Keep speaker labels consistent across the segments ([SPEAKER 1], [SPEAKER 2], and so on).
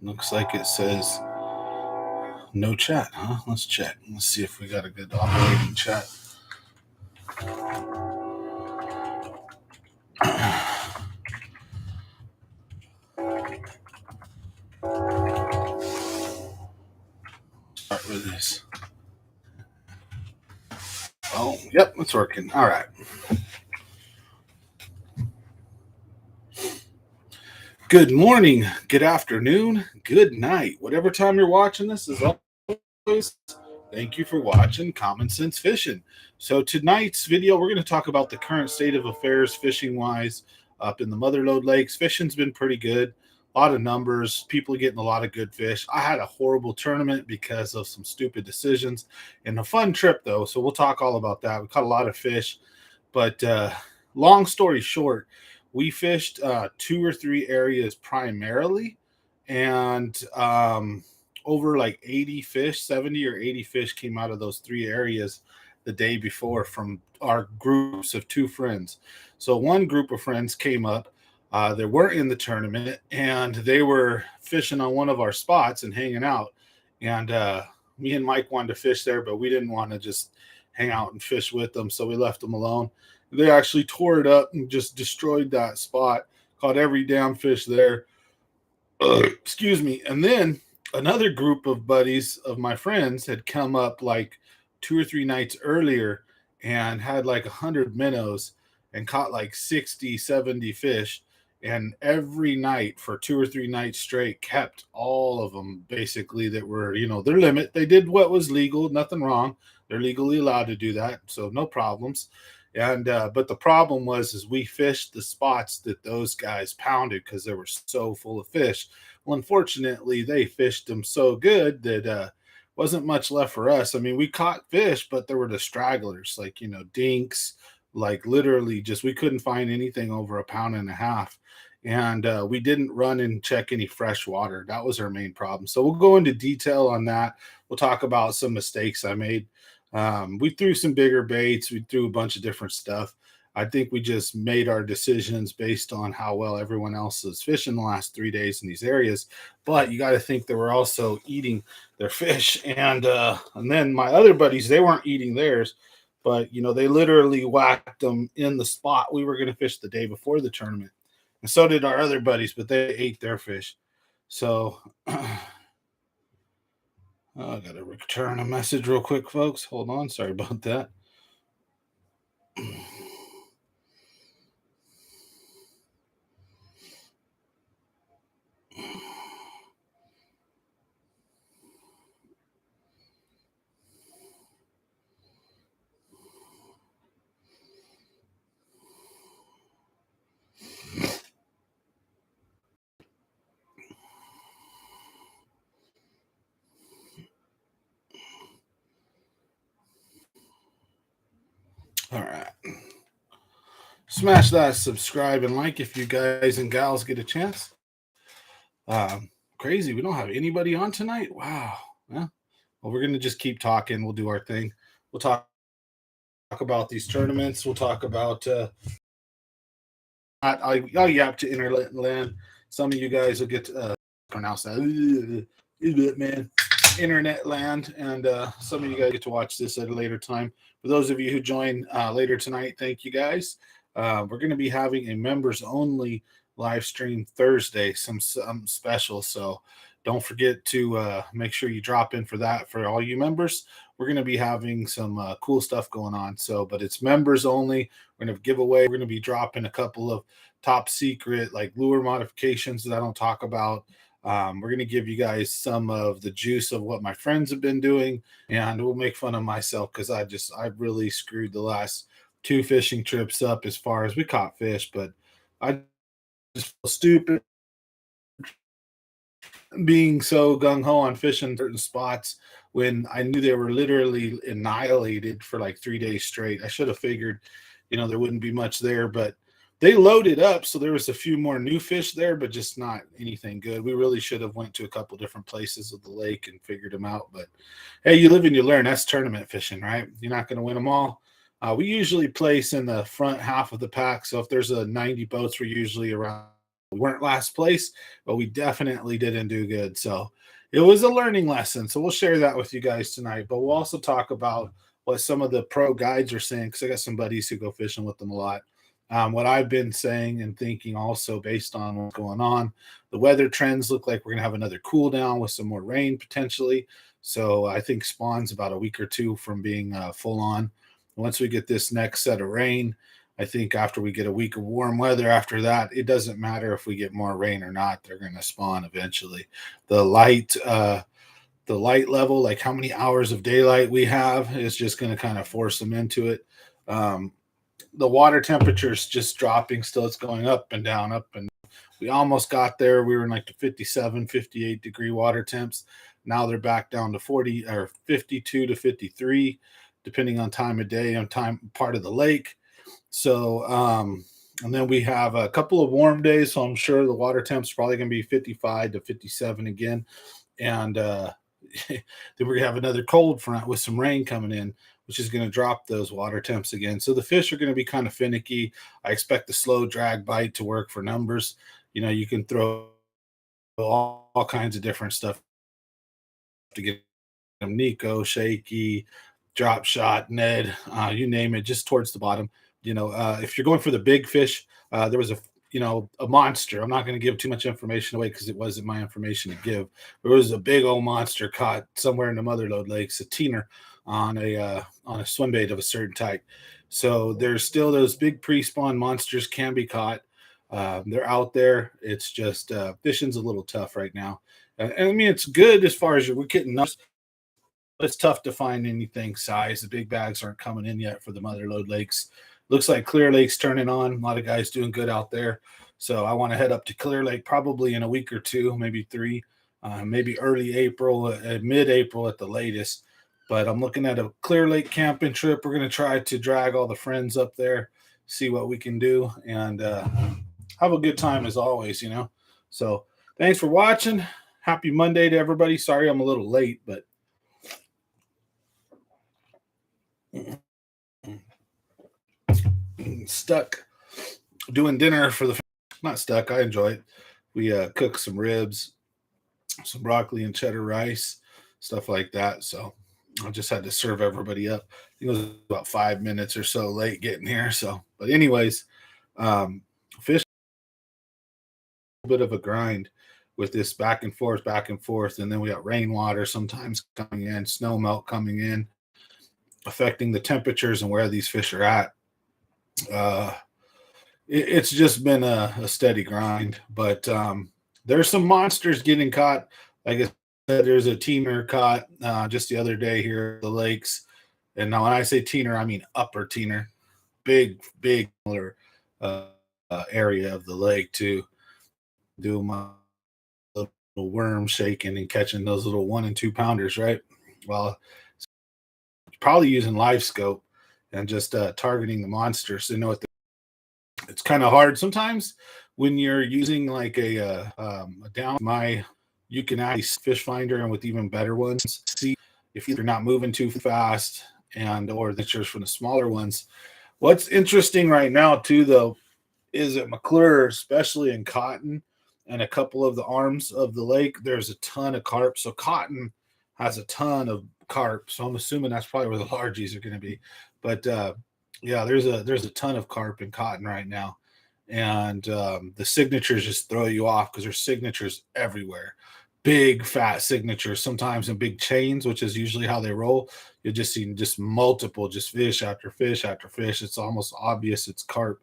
[SPEAKER 1] Looks like it says no chat, huh? Let's check. Let's see if we got a good operating chat. Start with this. Oh, yep, it's working. All right. Good morning, good afternoon, good night. Whatever time you're watching this, is always thank you for watching Common Sense Fishing. So tonight's video, we're going to talk about the current state of affairs fishing wise up in the Motherlode Lakes. Fishing's been pretty good. A lot of numbers, people are getting a lot of good fish. I had a horrible tournament because of some stupid decisions and a fun trip though. So we'll talk all about that. We caught a lot of fish, but long story short, we fished two or three areas primarily, and over like 80 fish, 70 or 80 fish came out of those three areas the day before from our groups of two friends. So one group of friends came up. They weren't in the tournament, and they were fishing on one of our spots and hanging out. And me and Mike wanted to fish there, but we didn't want to just hang out and fish with them, so we left them alone. They actually tore it up and just destroyed that spot. Caught every damn fish there. Excuse me. And then another group of buddies of my friends had come up like 2 or 3 nights earlier and had like 100 minnows and caught like 60, 70 fish. And every night for 2 or 3 nights straight, kept all of them basically that were, their limit. They did what was legal, nothing wrong. They're legally allowed to do that, so no problems. And but the problem was is we fished the spots that those guys pounded because they were so full of fish. Well, unfortunately, they fished them so good that wasn't much left for us. I mean, we caught fish, but there were the stragglers, like dinks, like literally just we couldn't find anything over a pound and a half. And we didn't run and check any fresh water. That was our main problem. So we'll go into detail on that. We'll talk about some mistakes I made. We threw some bigger baits. We threw a bunch of different stuff. I think we just made our decisions based on how well everyone else is fishing the last 3 days in these areas. But you got to think they were also eating their fish, and then my other buddies, they weren't eating theirs, but they literally whacked them in the spot we were going to fish the day before the tournament, and so did our other buddies, but they ate their fish. So I got to return a message real quick, folks. Hold on. Sorry about that. All right. Smash that subscribe and like if you guys and gals get a chance. Crazy. We don't have anybody on tonight. Wow. Yeah. Well, we're going to just keep talking. We'll do our thing. We'll talk about these tournaments. We'll talk about I'll yap to internet land. Some of you guys will get to pronounce that, man, internet land, and some of you guys get to watch this at a later time. For those of you who join later tonight, thank you guys. We're going to be having a members only live stream Thursday, some special. So don't forget to make sure you drop in for that for all you members. We're going to be having some cool stuff going on. So, but it's members only. We're going to give away. We're going to be dropping a couple of top secret like lure modifications that I don't talk about. We're going to give you guys some of the juice of what my friends have been doing, and we'll make fun of myself because I really screwed the last 2 fishing trips up as far as we caught fish, but I just feel stupid being so gung ho on fishing certain spots when I knew they were literally annihilated for like 3 days straight. I should have figured, there wouldn't be much there, but they loaded up, so there was a few more new fish there, but just not anything good. We really should have went to a couple different places of the lake and figured them out. But hey, you live and you learn. That's tournament fishing, right? You're not going to win them all. We usually place in the front half of the pack, so if there's a 90 boats, we're usually around we weren't last place, but we definitely didn't do good. So it was a learning lesson. So we'll share that with you guys tonight. But we'll also talk about what some of the pro guides are saying, because I got some buddies who go fishing with them a lot. What I've been saying and thinking also based on what's going on. The weather trends look like we're going to have another cool down with some more rain potentially. So I think spawn's about a week or two from being full on. Once we get this next set of rain, I think after we get a week of warm weather after that, it doesn't matter if we get more rain or not. They're going to spawn eventually. The light level, like how many hours of daylight we have, is just going to kind of force them into it. The water temperature is just dropping still. It's going up and down, up and down. We almost got there. We were in like the 57, 58 degree water temps. Now they're back down to 40 or 52 to 53, depending on time of day and time part of the lake. So, and then we have a couple of warm days. So I'm sure the water temps probably going to be 55 to 57 again. And then we're going to have another cold front with some rain coming in, which is going to drop those water temps again. So the fish are going to be kind of finicky. I expect the slow drag bite to work for numbers. You know, you can throw all kinds of different stuff to get them, Nico, shaky, drop shot, Ned, you name it, just towards the bottom. You know, if you're going for the big fish, there was a monster. I'm not going to give too much information away because it wasn't my information to give. There was a big old monster caught somewhere in the Motherlode Lakes, a teener on a swim bait of a certain type. So there's still those big pre-spawn monsters can be caught. They're out there. It's just fishing's a little tough right now. And I mean, it's good as far as we're getting numbers. It's tough to find anything size. The big bags aren't coming in yet for the Motherlode Lakes. Looks like Clear Lake's turning on. A lot of guys doing good out there. So I want to head up to Clear Lake probably in a week or two, maybe 3, maybe early April, mid-April at the latest. But I'm looking at a Clear Lake camping trip. We're going to try to drag all the friends up there, see what we can do, and have a good time as always, you know. So thanks for watching. Happy Monday to everybody. Sorry I'm a little late, but stuck doing dinner for the not stuck. I enjoy it. We cooked some ribs, some broccoli and cheddar rice, stuff like that. So I just had to serve everybody up. I think it was about 5 minutes or so late getting here. So, but anyways, fish a bit of a grind with this back and forth, and then we got rainwater sometimes coming in, snow melt coming in, affecting the temperatures and where these fish are at. It's just been a steady grind, but there's some monsters getting caught. Like I said, there's a teener caught just the other day here at the lakes. And now when I say teener, I mean upper teener, big area of the lake to do my little worm shaking and catching those little 1 and 2 pounders, right? Well, probably using live scope and just targeting the monsters to know what it's kind of hard sometimes when you're using like a down you can actually fish finder and with even better ones see if you're not moving too fast and or the pictures from the smaller ones. What's interesting right now too though is at McClure, especially in Cotton and a couple of the arms of the lake, there's a ton of carp. So Cotton has a ton of carp, so I'm assuming that's probably where the largies are going to be. But yeah, there's a ton of carp in Cotton right now, and the signatures just throw you off because there's signatures everywhere, big fat signatures, sometimes in big chains, which is usually how they roll. You'll just see just multiple, just fish after fish after fish. It's almost obvious it's carp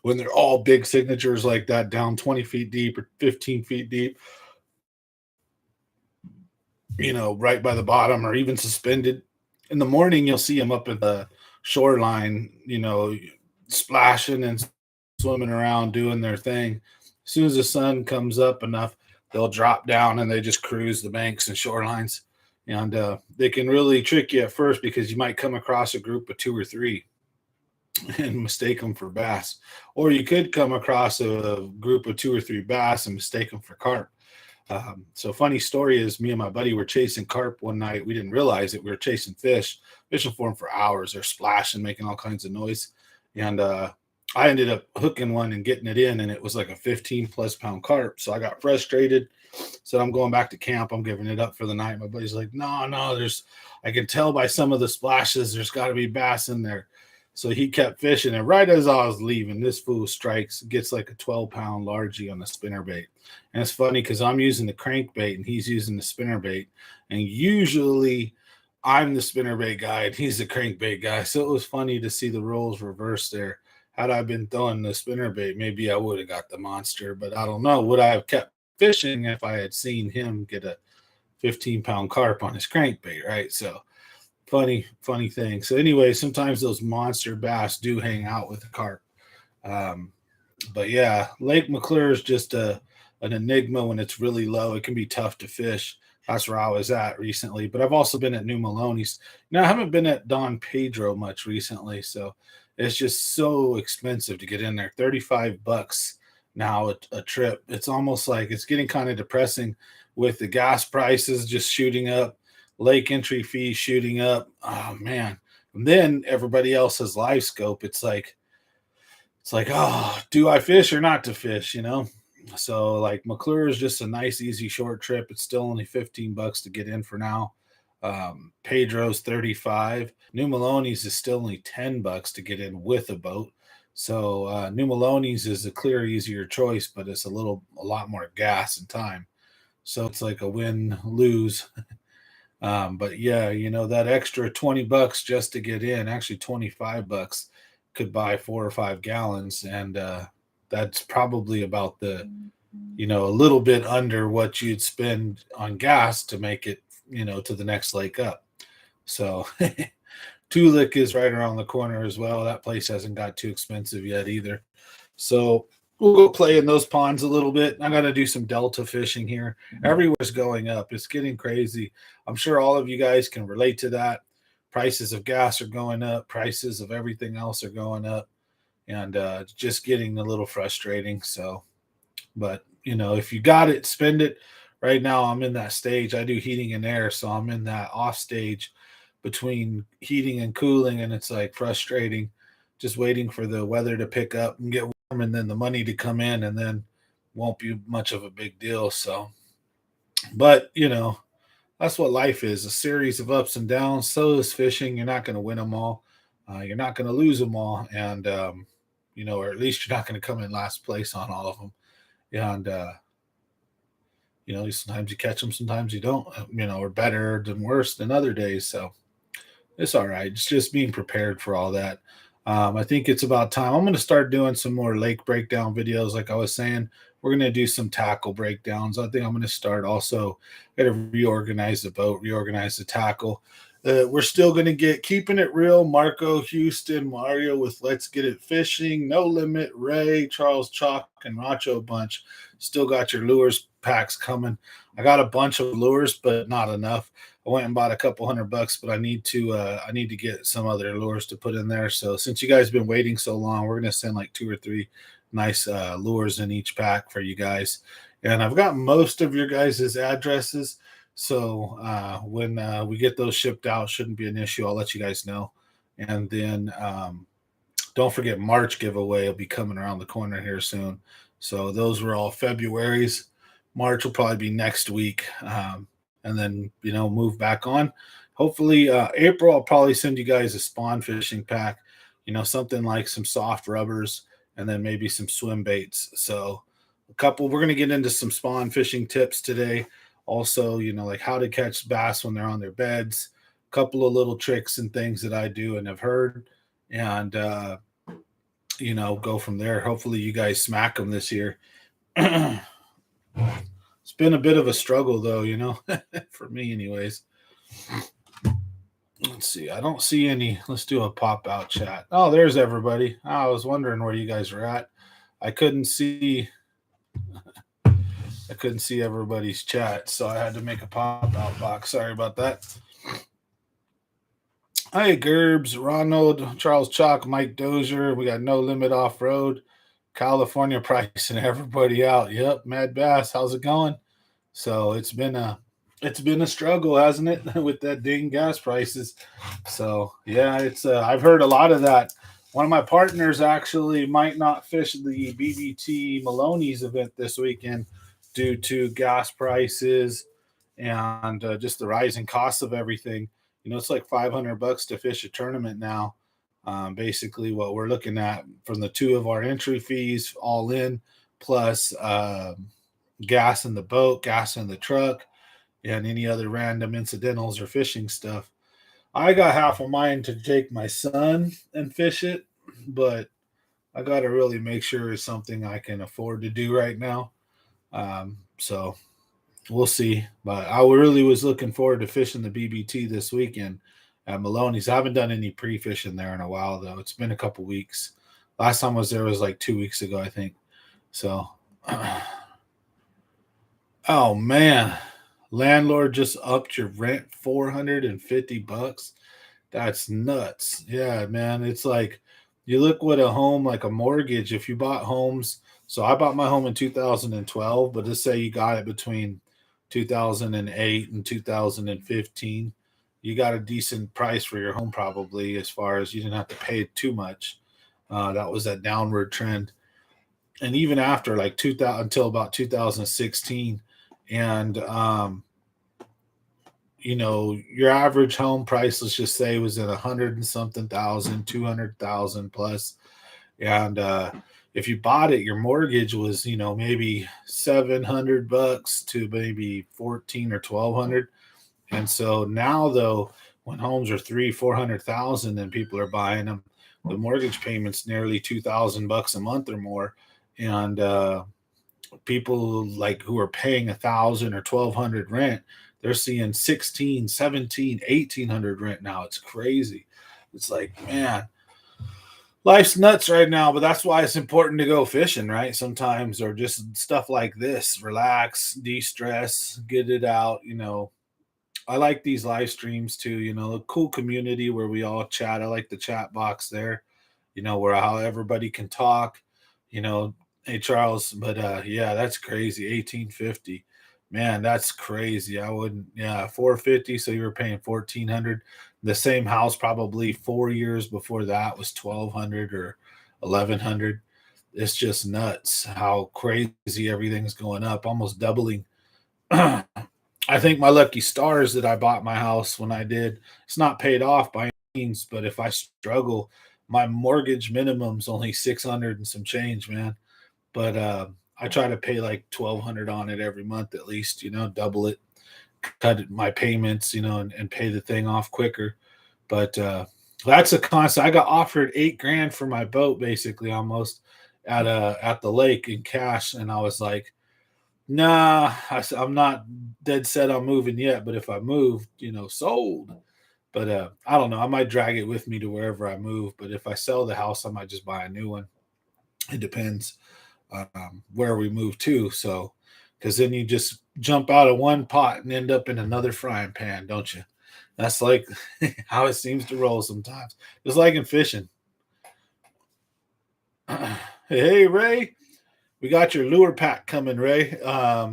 [SPEAKER 1] when they're all big signatures like that, down 20 feet deep or 15 feet deep, you know, right by the bottom or even suspended. In the morning, you'll see them up at the shoreline, you know, splashing and swimming around doing their thing. As soon as the sun comes up enough, they'll drop down and they just cruise the banks and shorelines. And they can really trick you at first because you might come across a group of 2 or 3 and mistake them for bass. Or you could come across a group of 2 or 3 bass and mistake them for carp. So funny story is me and my buddy were chasing carp one night. We didn't realize it. We were chasing fish, fishing for them for hours. They're splashing, making all kinds of noise. And I ended up hooking one and getting it in, and it was like a 15+ pound carp. So I got frustrated. So I'm going back to camp. I'm giving it up for the night. My buddy's like, no, I can tell by some of the splashes, there's got to be bass in there. So he kept fishing. And right as I was leaving, this fool strikes, gets like a 12-pound largie on the spinnerbait. And it's funny because I'm using the crankbait and he's using the spinnerbait. And usually I'm the spinnerbait guy and he's the crankbait guy. So it was funny to see the roles reversed there. Had I been throwing the spinnerbait, maybe I would have got the monster, but I don't know. Would I have kept fishing if I had seen him get a 15-pound carp on his crankbait, right? So funny thing. So anyway, sometimes those monster bass do hang out with the carp. But yeah, Lake McClure is just an enigma when it's really low. It can be tough to fish. That's where I was at recently. But I've also been at New Maloney's. Now, I haven't been at Don Pedro much recently, so it's just so expensive to get in there. $35 now a trip. It's almost like it's getting kind of depressing with the gas prices just shooting up, lake entry fees shooting up. Oh man. And then everybody else has live scope. It's like, oh, do I fish or not to fish, So like McClure is just a nice, easy, short trip. It's still only $15 to get in for now. Pedro's 35. New Maloney's is still only $10 to get in with a boat. So New Maloney's is a clear, easier choice, but it's a lot more gas and time. So it's like a win-lose. But yeah, that extra $20 just to get in, actually $25 could buy 4 or 5 gallons. And that's probably about a little bit under what you'd spend on gas to make it, to the next lake up. So Tulik is right around the corner as well. That place hasn't got too expensive yet either. So we'll go play in those ponds a little bit. I got to do some delta fishing here. Everywhere's going up. It's getting crazy. I'm sure all of you guys can relate to that. Prices of gas are going up. Prices of everything else are going up. And just getting a little frustrating. So, but, if you got it, spend it. Right now, I'm in that stage. I do heating and air. So I'm in that off stage between heating and cooling. And it's like frustrating just waiting for the weather to pick up and get warm and then the money to come in, and then won't be much of a big deal. So, but that's what life is, a series of ups and downs. So is fishing. You're not going to win them all. You're not going to lose them all. And, or at least you're not going to come in last place on all of them. And, sometimes you catch them, sometimes you don't, or better than worse than other days. So it's all right. It's just being prepared for all that. I think it's about time. I'm going to start doing some more lake breakdown videos. Like I was saying, we're going to do some tackle breakdowns. I think I'm going to start also, got to reorganize the boat, reorganize the tackle. We're still going to keeping it real. Marco, Houston, Mario with Let's Get It Fishing, No Limit, Ray, Charles Chalk, and Racho Bunch. Still got your lures packs coming. I got a bunch of lures, but not enough. I went and bought a couple $100, but I need to get some other lures to put in there. So since you guys have been waiting so long, we're going to send like 2 or 3 nice lures in each pack for you guys. And I've got most of your guys' addresses. So when we get those shipped out, shouldn't be an issue. I'll let you guys know. And then don't forget March giveaway will be coming around the corner here soon. So those were all February's. March will probably be next week. And then, move back on. Hopefully April, I'll probably send you guys a spawn fishing pack, something like some soft rubbers and then maybe some swim baits. So we're going to get into some spawn fishing tips today. Also, like how to catch bass when they're on their beds, a couple of little tricks and things that I do and have heard, and, go from there. Hopefully you guys smack them this year. It's been a bit of a struggle though, for me anyways. Let's see. I don't see any. Let's do a pop out chat. Oh, there's everybody. I was wondering where you guys were at. I couldn't see everybody's chat, so I had to make a pop-out box. Sorry about that. Hi, Gerbs, Ronald, Charles Chalk, Mike Dozier. We got No Limit Off-Road, California pricing everybody out. Yep, Mad Bass, how's it going? So it's been a struggle, hasn't it, with that dang gas prices. So yeah, it's I've heard a lot of that. One of my partners actually might not fish the BBT Maloney's event this weekend due to gas prices and just the rising costs of everything. It's like $500 to fish a tournament now. Basically, what we're looking at from the two of our entry fees all in, plus gas in the boat, gas in the truck, and any other random incidentals or fishing stuff. I got half of mine to take my son and fish it, but I got to really make sure it's something I can afford to do right now. So we'll see. But I really was looking forward to fishing the BBT this weekend at Maloney's. I haven't done any pre-fishing there in a while, though. It's been a couple weeks. Last time I was there was like 2 weeks ago, I think. So, oh man, landlord just upped your rent $450. That's nuts. Yeah, man. It's like you look what a home, like a mortgage, if you bought homes. So I bought my home in 2012, but let's say you got it between 2008 and 2015. You got a decent price for your home, probably, as far as you didn't have to pay too much. That was that downward trend. And even after like 2000 until about 2016, and your average home price, let's just say, was at 100 and something thousand, 200,000 plus. And if you bought it, your mortgage was, maybe $700 to maybe 14 or 1200. And so now, though, when homes are 400,000 and people are buying them, the mortgage payment's nearly $2,000 a month or more. And people like who are paying 1,000 or 1,200 rent, they're seeing 16, 17, 1,800 rent now. It's crazy. It's like, man, life's nuts right now, but that's why it's important to go fishing, right? Sometimes, or just stuff like this, relax, de-stress, get it out. I like these live streams too, a cool community where we all chat. I like the chat box there, where how everybody can talk, you know, hey Charles, but yeah, that's crazy. 1850. Man, that's crazy. I wouldn't, yeah, 450. So you were paying 1,400. The same house probably 4 years before that was 1,200 or 1,100. It's just nuts how crazy everything's going up, almost doubling. I think my lucky stars that I bought my house when I did. It's not paid off by any means, but if I struggle, my mortgage minimum's only 600 and some change, man. But I try to pay like 1,200 on it every month at least, double it, cut my payments, and pay the thing off quicker. But that's a constant. I got offered 8 grand for my boat, basically, almost at the lake in cash, and I was like, nah, I'm not dead set on moving yet, but if I move, sold. But I don't know. I might drag it with me to wherever I move. But if I sell the house, I might just buy a new one. It depends where we move to. So, because then you just jump out of one pot and end up in another frying pan, don't you? That's like how it seems to roll sometimes. Just like in fishing. Hey, Ray. We got your lure pack coming, Ray.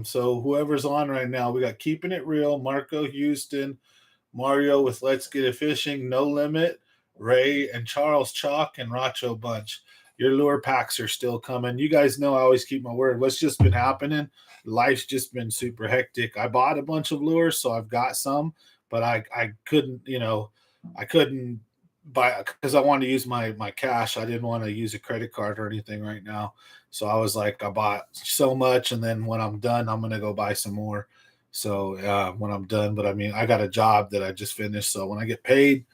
[SPEAKER 1] So whoever's on right now, we got Keeping It Real, Marco Houston, Mario with Let's Get It Fishing, No Limit, Ray, and Charles Chalk and Racho Bunch. Your lure packs are still coming. You guys know I always keep my word. What's just been happening? Life's just been super hectic. I bought a bunch of lures, so I've got some, but I couldn't, I couldn't buy because I wanted to use my cash. I didn't want to use a credit card or anything right now. So I was like, I bought so much, and then when I'm done, I'm gonna go buy some more. So when I'm done, but I mean, I got a job that I just finished. So when I get paid,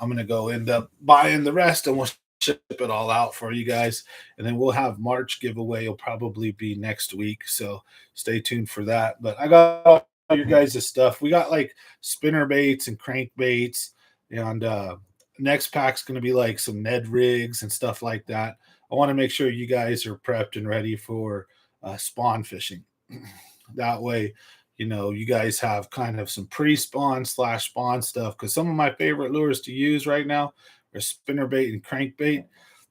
[SPEAKER 1] I'm gonna go end up buying the rest, and we'll ship it all out for you guys. And then we'll have March giveaway. It'll probably be next week. So stay tuned for that. But I got all your guys' stuff. We got like spinner baits and crank baits, and next pack's gonna be like some Ned rigs and stuff like that. I want to make sure you guys are prepped and ready for spawn fishing. That way, you guys have kind of some pre-spawn / spawn stuff, because some of my favorite lures to use right now are spinnerbait and crankbait,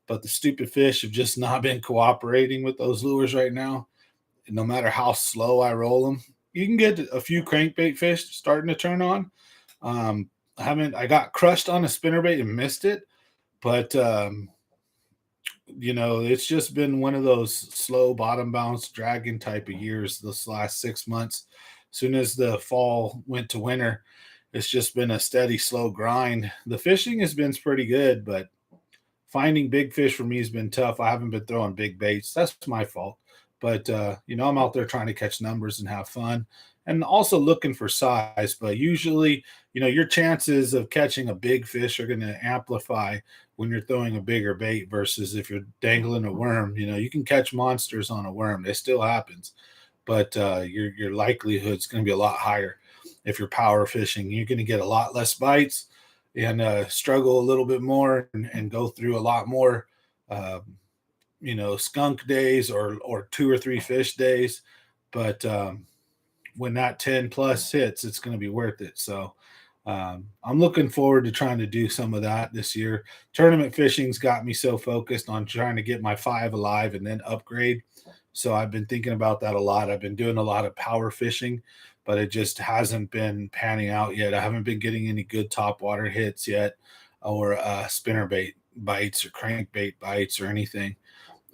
[SPEAKER 1] but the stupid fish have just not been cooperating with those lures right now. And no matter how slow I roll them, you can get a few crankbait fish starting to turn on. I got crushed on a spinnerbait and missed it, but it's just been one of those slow bottom bounce dragon type of years this last 6 months. As soon as the fall went to winter, it's just been a steady, slow grind. The fishing has been pretty good, but finding big fish for me has been tough. I haven't been throwing big baits. That's my fault. But I'm out there trying to catch numbers and have fun, and also looking for size. But usually, your chances of catching a big fish are going to amplify when you're throwing a bigger bait versus if you're dangling a worm. You can catch monsters on a worm. It still happens, but your likelihood's going to be a lot higher if you're power fishing. You're going to get a lot less bites and struggle a little bit more and go through a lot more, skunk days or 2 or 3 fish days. But when that 10 plus hits, it's going to be worth it. So I'm looking forward to trying to do some of that this year. Tournament fishing's got me so focused on trying to get my 5 alive and then upgrade. So I've been thinking about that a lot. I've been doing a lot of power fishing, but it just hasn't been panning out yet. I haven't been getting any good top water hits yet, or spinnerbait bites or crankbait bites or anything.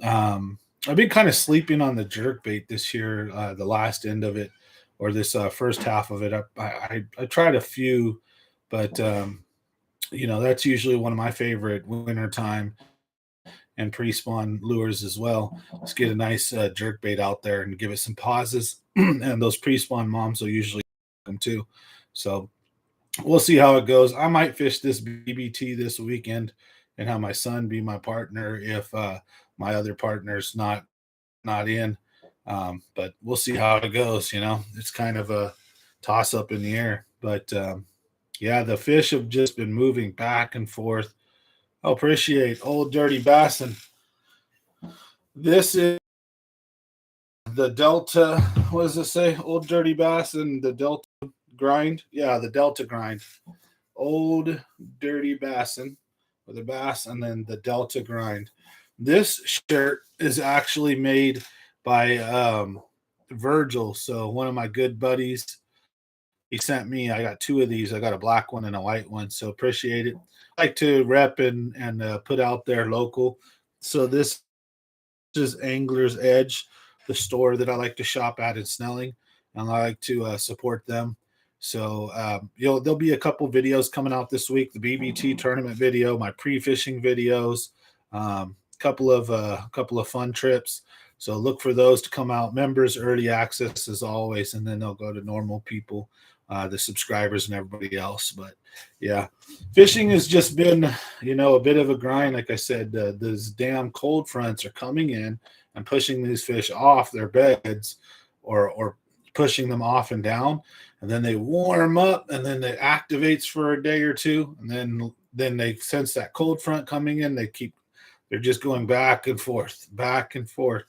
[SPEAKER 1] I've been kind of sleeping on the jerkbait this year, the last end of it, or this first half of it. I tried a few, but that's usually one of my favorite wintertime and pre-spawn lures as well. Let's get a nice jerkbait out there and give it some pauses, and those pre-spawn moms will usually come too. So we'll see how it goes. I might fish this BBT this weekend and have my son be my partner if my other partner's not in. But we'll see how it goes. It's kind of a toss up in the air. But yeah, the fish have just been moving back and forth. I appreciate Old Dirty Bassin. This is the Delta. What does it say? Old Dirty Bassin, the Delta grind. Yeah, the Delta grind. Old Dirty Bassin with a bass, and then the Delta grind. This shirt is actually made by Virgil. So one of my good buddies, he sent me. I got 2 of these. I got a black one and a white one. So appreciate it. I like to rep and put out there local. So this is Angler's Edge, the store that I like to shop at in Snelling, and I like to support them. So there'll be a couple videos coming out this week: the BBT tournament video, my pre-fishing videos, couple of fun trips. So look for those to come out. Members, early access as always, and then they'll go to normal people, the subscribers and everybody else. But yeah, fishing has just been, a bit of a grind. Like I said, those damn cold fronts are coming in and pushing these fish off their beds, or pushing them off and down, and then they warm up, and then it activates for a day or two, and then they sense that cold front coming in. They're just going back and forth, back and forth.